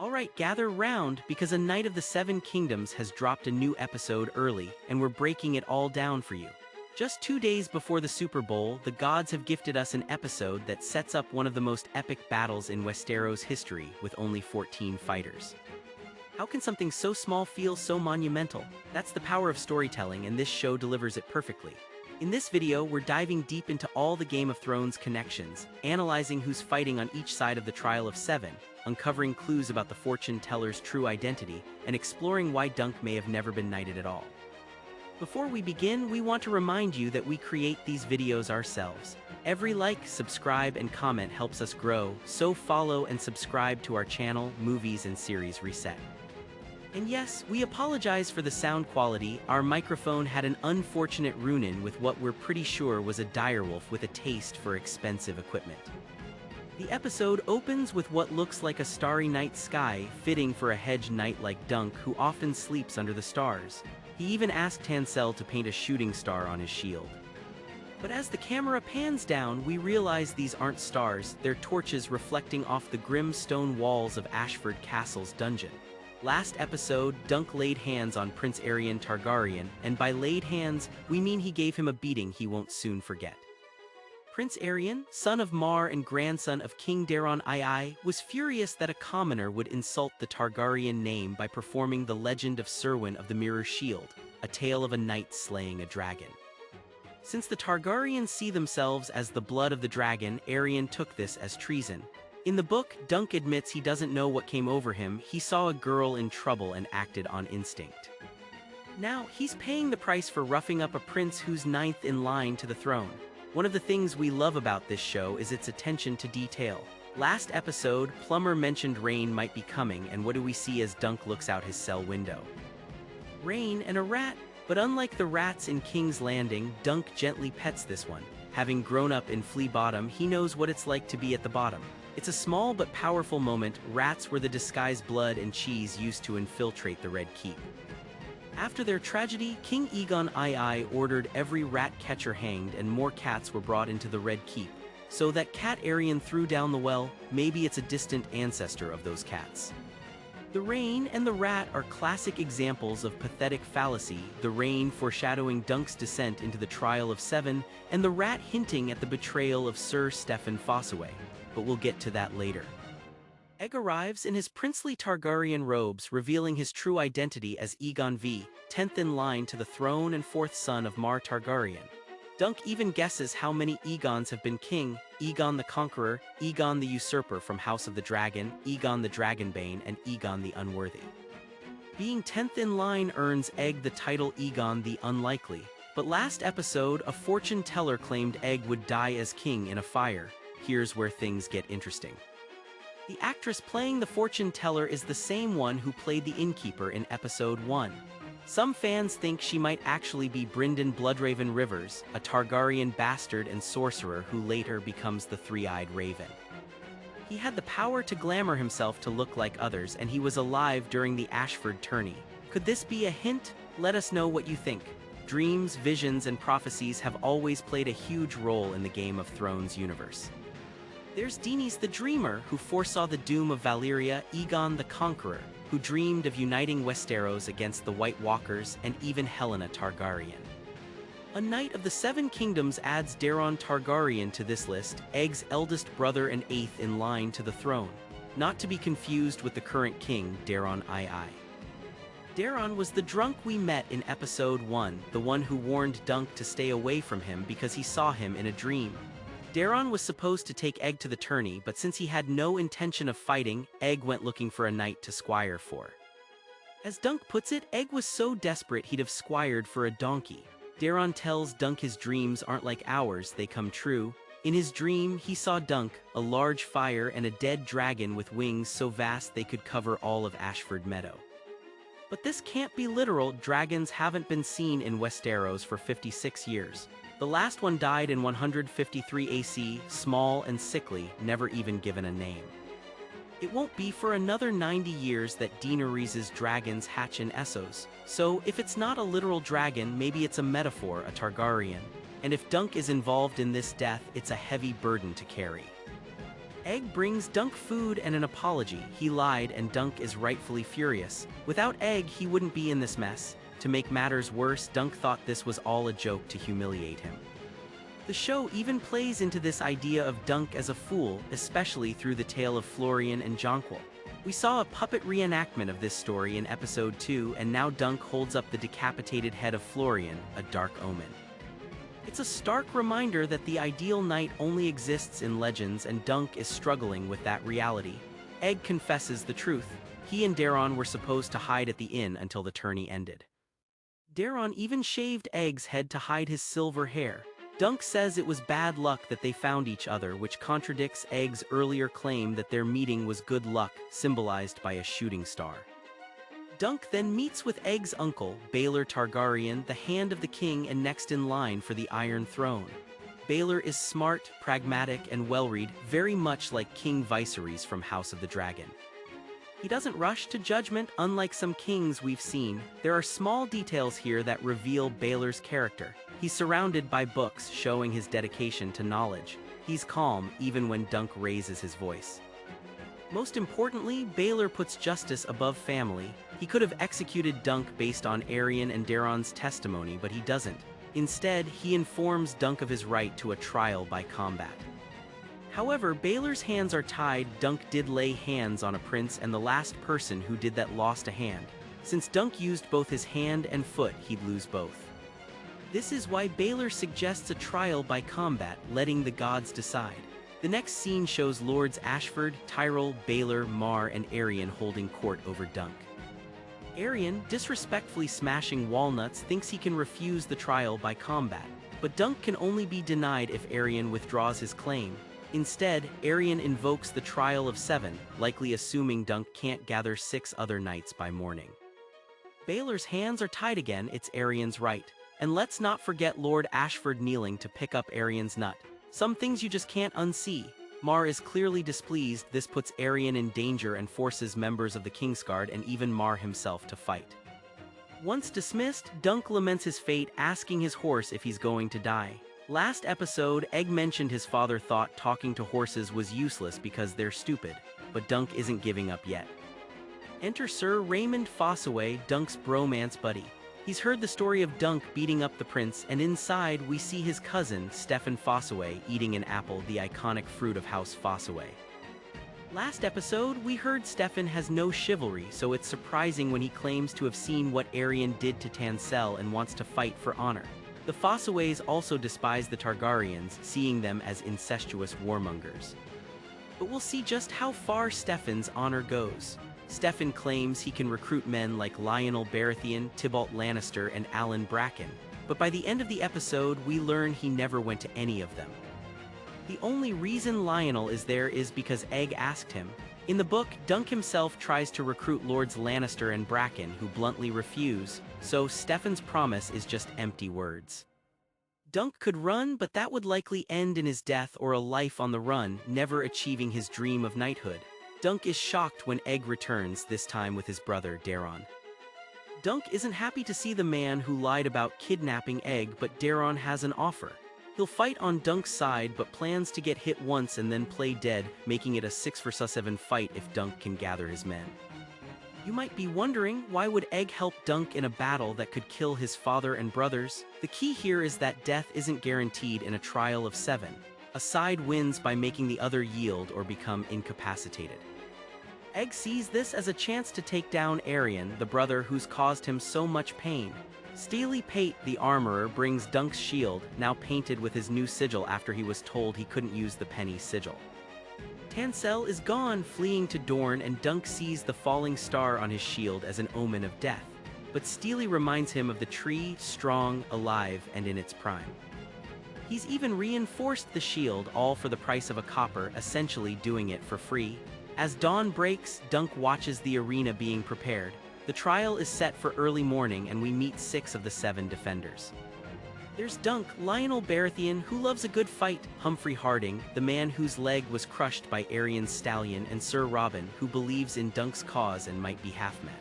Alright, gather round, because A Knight of the Seven Kingdoms has dropped a new episode early, and we're breaking it all down for you. Just 2 days before the Super Bowl, the gods have gifted us an episode that sets up one of the most epic battles in Westeros history, with only 14 fighters. How can something so small feel so monumental? That's the power of storytelling, and this show delivers it perfectly. In this video, we're diving deep into all the Game of Thrones connections, analyzing who's fighting on each side of the Trial of Seven, uncovering clues about the fortune teller's true identity, and exploring why Dunk may have never been knighted at all. Before we begin, we want to remind you that we create these videos ourselves. Every like, subscribe, and comment helps us grow, so follow and subscribe to our channel, Movies and Series Reset. And yes, we apologize for the sound quality. Our microphone had an unfortunate run-in with what we're pretty sure was a direwolf with a taste for expensive equipment. The episode opens with what looks like a starry night sky, fitting for a hedge knight like Dunk, who often sleeps under the stars. He even asked Tansel to paint a shooting star on his shield. But as the camera pans down, we realize these aren't stars, they're torches reflecting off the grim stone walls of Ashford Castle's dungeon. Last episode, Dunk laid hands on Prince Aerion Targaryen, and by laid hands, we mean he gave him a beating he won't soon forget. Prince Aerion, son of Mar and grandson of King Daeron II, was furious that a commoner would insult the Targaryen name by performing the legend of Serwyn of the Mirror Shield, a tale of a knight slaying a dragon. Since the Targaryens see themselves as the blood of the dragon, Aerion took this as treason. In the book, Dunk admits he doesn't know what came over him. He saw a girl in trouble and acted on instinct. Now, he's paying the price for roughing up a prince who's ninth in line to the throne. One of the things we love about this show is its attention to detail. Last episode, Plummer mentioned rain might be coming, and what do we see as Dunk looks out his cell window? Rain and a rat, but unlike the rats in King's Landing, Dunk gently pets this one. Having grown up in Flea Bottom, he knows what it's like to be at the bottom. It's a small but powerful moment. Rats were the disguised blood and cheese used to infiltrate the Red Keep. After their tragedy, King Aegon II ordered every rat catcher hanged, and more cats were brought into the Red Keep. So that cat Aerion threw down the well, maybe it's a distant ancestor of those cats. The rain and the rat are classic examples of pathetic fallacy, the rain foreshadowing Dunk's descent into the Trial of Seven, and the rat hinting at the betrayal of Sir Steffon Fossaway. But we'll get to that later. Egg arrives in his princely Targaryen robes, revealing his true identity as Aegon V, 10th in line to the throne and 4th son of Mar Targaryen. Dunk even guesses how many Aegons have been king: Aegon the Conqueror, Aegon the Usurper from House of the Dragon, Aegon the Dragonbane, and Aegon the Unworthy. Being 10th in line earns Egg the title Aegon the Unlikely, but last episode, a fortune teller claimed Egg would die as king in a fire. Here's where things get interesting. The actress playing the fortune teller is the same one who played the innkeeper in episode 1. Some fans think she might actually be Brynden Bloodraven Rivers, a Targaryen bastard and sorcerer who later becomes the Three-Eyed Raven. He had the power to glamour himself to look like others, and he was alive during the Ashford tourney. Could this be a hint? Let us know what you think. Dreams, visions, and prophecies have always played a huge role in the Game of Thrones universe. There's Daenerys the Dreamer, who foresaw the doom of Valyria; Aegon the Conqueror, who dreamed of uniting Westeros against the White Walkers; and even Helena Targaryen. A Knight of the Seven Kingdoms adds Daeron Targaryen to this list, Egg's eldest brother and 8th in line to the throne. Not to be confused with the current king, Daeron II. Daeron was the drunk we met in episode 1, the one who warned Dunk to stay away from him because he saw him in a dream. Daeron was supposed to take Egg to the tourney, but since he had no intention of fighting, Egg went looking for a knight to squire for. As Dunk puts it, Egg was so desperate he'd have squired for a donkey. Daeron tells Dunk his dreams aren't like ours, they come true. In his dream, he saw Dunk, a large fire, and a dead dragon with wings so vast they could cover all of Ashford Meadow. But this can't be literal. Dragons haven't been seen in Westeros for 56 years. The last one died in 153 AC, small and sickly, never even given a name. It won't be for another 90 years that Daenerys' dragons hatch in Essos, so if it's not a literal dragon, maybe it's a metaphor, a Targaryen. And if Dunk is involved in this death, it's a heavy burden to carry. Egg brings Dunk food and an apology. He lied and Dunk is rightfully furious. Without Egg, he wouldn't be in this mess. To make matters worse, Dunk thought this was all a joke to humiliate him. The show even plays into this idea of Dunk as a fool, especially through the tale of Florian and Jonquil. We saw a puppet reenactment of this story in episode 2, and now Dunk holds up the decapitated head of Florian, a dark omen. It's a stark reminder that the ideal knight only exists in legends, and Dunk is struggling with that reality. Egg confesses the truth. He and Daron were supposed to hide at the inn until the tourney ended. Daron even shaved Egg's head to hide his silver hair. Dunk says it was bad luck that they found each other, which contradicts Egg's earlier claim that their meeting was good luck, symbolized by a shooting star. Dunk then meets with Egg's uncle, Baelor Targaryen, the Hand of the King and next in line for the Iron Throne. Baelor is smart, pragmatic, and well-read, very much like King Viserys from House of the Dragon. He doesn't rush to judgment, unlike some kings we've seen. There are small details here that reveal Baelor's character. He's surrounded by books showing his dedication to knowledge. He's calm even when Dunk raises his voice. Most importantly, Baelor puts justice above family. He could have executed Dunk based on Aerion and Daron's testimony, but he doesn't. Instead, he informs Dunk of his right to a trial by combat. However, Baelor's hands are tied. Dunk did lay hands on a prince, and the last person who did that lost a hand. Since Dunk used both his hand and foot, he'd lose both. This is why Baelor suggests a trial by combat, letting the gods decide. The next scene shows Lords Ashford, Tyrell, Baelor, Mar, and Aerion holding court over Dunk. Aerion, disrespectfully smashing walnuts, thinks he can refuse the trial by combat, but Dunk can only be denied if Aerion withdraws his claim. Instead, Aerion invokes the Trial of 7, likely assuming Dunk can't gather 6 other knights by morning. Baelor's hands are tied again. It's Aerion's right. And let's not forget Lord Ashford kneeling to pick up Aerion's nut. Some things you just can't unsee. Mar is clearly displeased. This puts Aerion in danger and forces members of the Kingsguard and even Mar himself to fight. Once dismissed, Dunk laments his fate, asking his horse if he's going to die. Last episode, Egg mentioned his father thought talking to horses was useless because they're stupid, but Dunk isn't giving up yet. Enter Sir Raymond Fossaway, Dunk's bromance buddy. He's heard the story of Dunk beating up the prince, and inside we see his cousin, Steffon Fossaway, eating an apple, the iconic fruit of House Fossaway. Last episode, we heard Steffon has no chivalry, so it's surprising when he claims to have seen what Aerion did to Tanselle and wants to fight for honor. The Fossaways also despise the Targaryens, seeing them as incestuous warmongers. But we'll see just how far Steffon's honor goes. Steffon claims he can recruit men like Lyonel Baratheon, Tybalt Lannister, and Alan Bracken, but by the end of the episode, we learn he never went to any of them. The only reason Lyonel is there is because Egg asked him. In the book, Dunk himself tries to recruit Lords Lannister and Bracken, who bluntly refuse, so Steffon's promise is just empty words. Dunk could run, but that would likely end in his death or a life on the run, never achieving his dream of knighthood. Dunk is shocked when Egg returns, this time with his brother Daron. Dunk isn't happy to see the man who lied about kidnapping Egg, but Daron has an offer. He'll fight on Dunk's side, but plans to get hit once and then play dead, making it a 6-for-7 fight if Dunk can gather his men. You might be wondering, why would Egg help Dunk in a battle that could kill his father and brothers? The key here is that death isn't guaranteed in a trial of 7. A side wins by making the other yield or become incapacitated. Egg sees this as a chance to take down Aerion, the brother who's caused him so much pain. Steely Pate, the armorer, brings Dunk's shield, now painted with his new sigil after he was told he couldn't use the penny sigil. Tanselle is gone, fleeing to Dorne, and Dunk sees the falling star on his shield as an omen of death. But Steely reminds him of the tree, strong, alive, and in its prime. He's even reinforced the shield, all for the price of a copper, essentially doing it for free. As dawn breaks, Dunk watches the arena being prepared. The trial is set for early morning, and we meet 6 of the 7 defenders. There's Dunk, Lyonel Baratheon, who loves a good fight, Humphrey Harding, the man whose leg was crushed by Aerion's stallion, and Sir Robin, who believes in Dunk's cause and might be half-mad.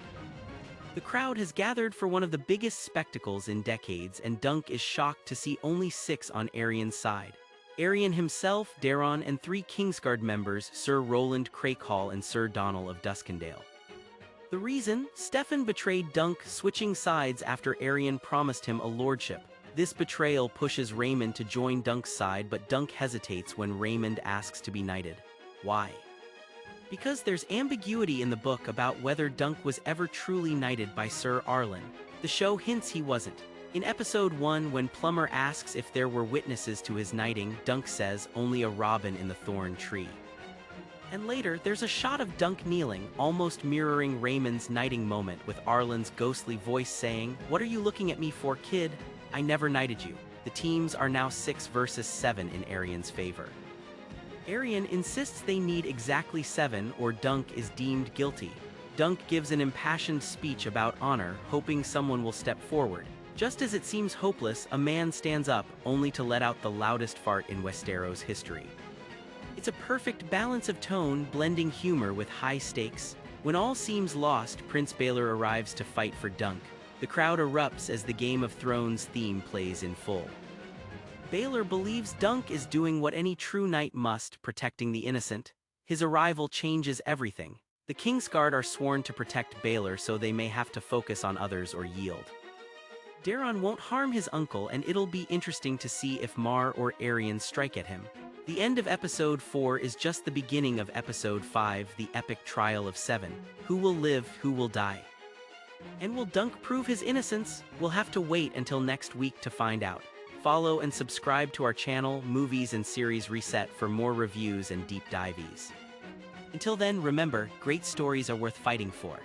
The crowd has gathered for one of the biggest spectacles in decades, and Dunk is shocked to see only 6 on Aerion's side. Arion himself, Daron, and 3 Kingsguard members, Sir Roland Craycall and Sir Donal of Duskendale. The reason? Stefan betrayed Dunk, switching sides after Arion promised him a lordship. This betrayal pushes Raymond to join Dunk's side, but Dunk hesitates when Raymond asks to be knighted. Why? Because there's ambiguity in the book about whether Dunk was ever truly knighted by Sir Arlen. The show hints he wasn't. In episode 1, when Plummer asks if there were witnesses to his knighting, Dunk says, only a robin in the thorn tree. And later, there's a shot of Dunk kneeling, almost mirroring Raymond's knighting moment, with Arlen's ghostly voice saying, "What are you looking at me for, kid? I never knighted you." The teams are now 6 versus 7 in Arion's favor. Arion insists they need exactly 7 or Dunk is deemed guilty. Dunk gives an impassioned speech about honor, hoping someone will step forward. Just as it seems hopeless, a man stands up, only to let out the loudest fart in Westeros history. It's a perfect balance of tone, blending humor with high stakes. When all seems lost, Prince Baelor arrives to fight for Dunk. The crowd erupts as the Game of Thrones theme plays in full. Baelor believes Dunk is doing what any true knight must, protecting the innocent. His arrival changes everything. The Kingsguard are sworn to protect Baelor, so they may have to focus on others or yield. Daron won't harm his uncle, and it'll be interesting to see if Mar or Arion strike at him. The end of episode 4 is just the beginning of episode 5, the epic trial of 7. Who will live, who will die? And will Dunk prove his innocence? We'll have to wait until next week to find out. Follow and subscribe to our channel, Movies and Series Reset, for more reviews and deep dives. Until then, remember, great stories are worth fighting for.